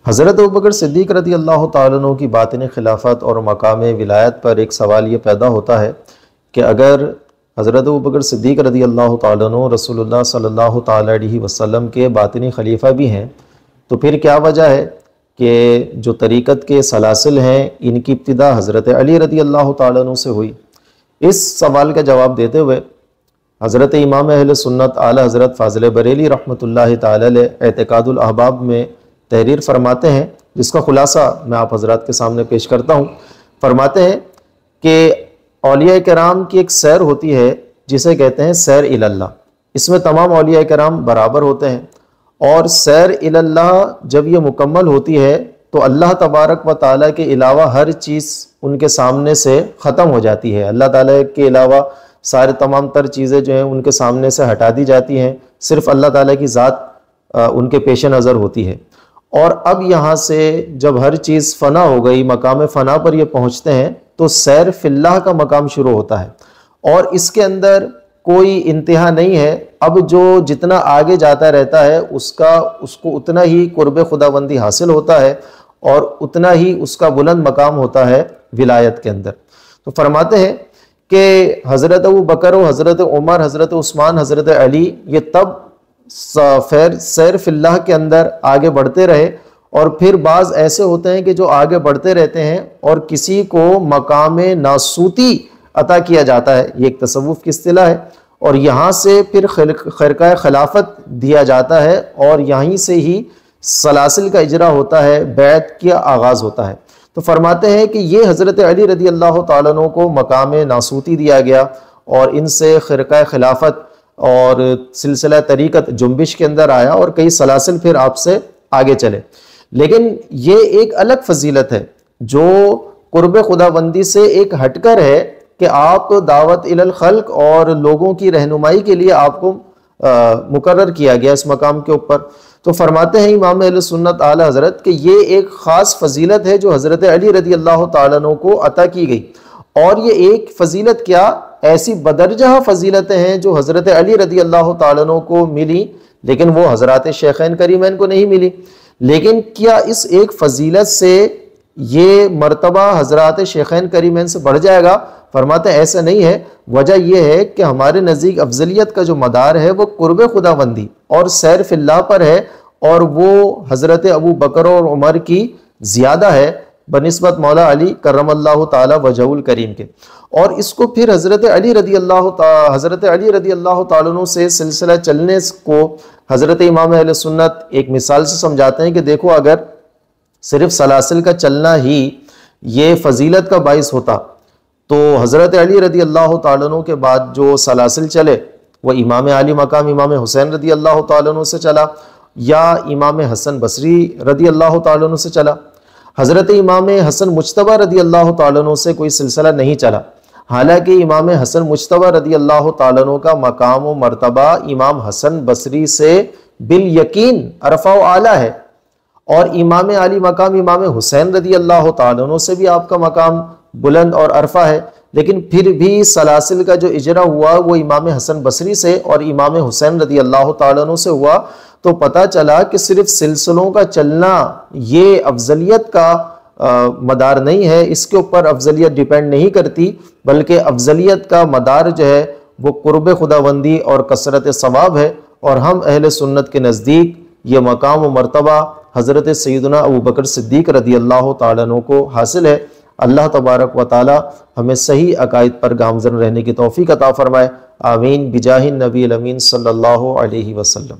حضرت ابوبکر صدیق رضی اللہ تعالیٰ عنہ کی باطن خلافت اور مقام ولایت پر ایک سوال یہ پیدا ہوتا ہے کہ اگر حضرت ابوبکر صدیق رضی اللہ تعالیٰ عنہ رسول اللہ صلی اللہ تعالیٰ علیہ وسلم کے باطنی خلیفہ بھی ہیں تو پھر کیا وجہ ہے کہ جو طریقت کے سلاسل ہیں ان کی ابتدا حضرت علی رضی اللہ تعالیٰ عنہ سے ہوئی؟ اس سوال کا جواب دیتے ہوئے حضرت امام اہل سنت اعلیٰ حضرت فاضل بریلی رحمۃ اللہ تعالی علیہ اعتقاد الاحباب میں تحریر فرماتے ہیں، جس کا خلاصہ میں آپ حضرات کے سامنے پیش کرتا ہوں۔ فرماتے ہیں کہ اولیاء کرام کی ایک سیر ہوتی ہے جسے کہتے ہیں سیر الی اللہ، اس میں تمام اولیاء کرام برابر ہوتے ہیں، اور سیر الی اللہ جب یہ مکمل ہوتی ہے تو اللہ تبارک و تعالیٰ کے علاوہ ہر چیز ان کے سامنے سے ختم ہو جاتی ہے۔ اللہ تعالیٰ کے علاوہ سارے تمام تر چیزیں جو ہیں ان کے سامنے سے ہٹا دی جاتی ہیں، صرف اللہ تعالیٰ کی ذات ان کے پیش نظر ہوتی ہے۔ اور اب یہاں سے جب ہر چیز فنا ہو گئی، مقام فنا پر یہ پہنچتے ہیں تو سیر فی اللہ کا مقام شروع ہوتا ہے، اور اس کے اندر کوئی انتہا نہیں ہے۔ اب جو جتنا آگے جاتا رہتا ہے اس کو اتنا ہی قرب خداوندی حاصل ہوتا ہے اور اتنا ہی اس کا بلند مقام ہوتا ہے ولایت کے اندر۔ تو فرماتے ہیں کہ حضرت ابوبکر و حضرت عمر، حضرت عثمان، حضرت علی یہ تب سیر فی اللہ کے اندر آگے بڑھتے رہے، اور پھر بعض ایسے ہوتے ہیں کہ جو آگے بڑھتے رہتے ہیں اور کسی کو مقام ناسوتی عطا کیا جاتا ہے، یہ ایک تصوف کی اصطلاح ہے، اور یہاں سے پھر خرقہ خلافت دیا جاتا ہے، اور یہیں سے ہی سلاسل کا اجرا ہوتا ہے، بیعت کا آغاز ہوتا ہے۔ تو فرماتے ہیں کہ یہ حضرت علی رضی اللہ تعالیٰ عنہ کو مقام ناسوتی دیا گیا، اور ان سے خرقہ خلافت اور سلسلہ طریقت جنبش کے اندر آیا، اور کئی سلاسل پھر آپ سے آگے چلے۔ لیکن یہ ایک الگ فضیلت ہے جو قرب خداوندی سے ایک ہٹ کر ہے کہ آپ دعوت الی الخلق اور لوگوں کی رہنمائی کے لیے آپ کو مقرر کیا گیا اس مقام کے اوپر۔ تو فرماتے ہیں امام اہل سنت اعلیٰ حضرت کہ یہ ایک خاص فضیلت ہے جو حضرت علی رضی اللہ تعالیٰ عنہ کو عطا کی گئی، اور یہ ایک فضیلت کیا ایسی بدرجہ فضیلتیں ہیں جو حضرت علی رضی اللہ تعالیٰ عنہ کو ملی، لیکن وہ حضرات شیخین کریمین کو نہیں ملی۔ لیکن کیا اس ایک فضیلت سے یہ مرتبہ حضرات شیخین کریمین سے بڑھ جائے گا؟ فرماتے ہیں ایسا نہیں ہے۔ وجہ یہ ہے کہ ہمارے نزدیک افضلیت کا جو مدار ہے وہ قرب خداوندی اور سیر فی اللہ پر ہے، اور وہ حضرت ابو بکر اور عمر کی زیادہ ہے بنسبت مولا علی کرم اللہ تعالی وجہہ الکریم کے۔ اور اس کو پھر حضرت علی رضی اللہ تعالیٰ عنہ سے سلسلہ چلنے کو حضرت امام اہل سنت ایک مثال سے سمجھاتے ہیں کہ دیکھو، اگر صرف سلاسل کا چلنا ہی یہ فضیلت کا باعث ہوتا تو حضرت علی رضی اللہ تعالیٰ عنہ کے بعد جو سلاسل چلے وہ امام علی مقام امام حسین رضی اللہ تعالیٰ عنہ سے چلا، یا امام حسن بصری رضی اللہ تعالیٰ عنہ سے چلا۔ حضرت امام حسن مجتبی رضی اللہ تعالیٰ عنہ سے کوئی سلسلہ نہیں چلا، حالانکہ امام حسن مجتبی رضی اللہ تعالیٰ عنہ کا مقام و مرتبہ امام حسن بصری سے بالیقین ارفع و اعلیٰ ہے، اور امام علی مقام امام حسین رضی اللہ تعالیٰ عنہ سے بھی آپ کا مقام بلند اور عرفہ ہے، لیکن پھر بھی سلاسل کا جو اجرا ہوا وہ امام حسن بصری سے اور امام حسین رضی اللہ تعالیٰ عنہ سے ہوا۔ تو پتہ چلا کہ صرف سلسلوں کا چلنا یہ افضلیت کا مدار نہیں ہے، اس کے اوپر افضلیت ڈیپینڈ نہیں کرتی، بلکہ افضلیت کا مدار جو ہے وہ قرب خداوندی اور کثرت ثواب ہے۔ اور ہم اہل سنت کے نزدیک یہ مقام و مرتبہ حضرت سیدنا ابوبکر صدیق رضی اللہ تعالیٰ عنہ کو حاصل ہے۔ اللہ تبارک و تعالی ہمیں صحیح عقائد پر گامزن رہنے کی توفیق عطا فرمائے، آمین بجاہ النبی الامین صلی اللہ علیہ وسلم۔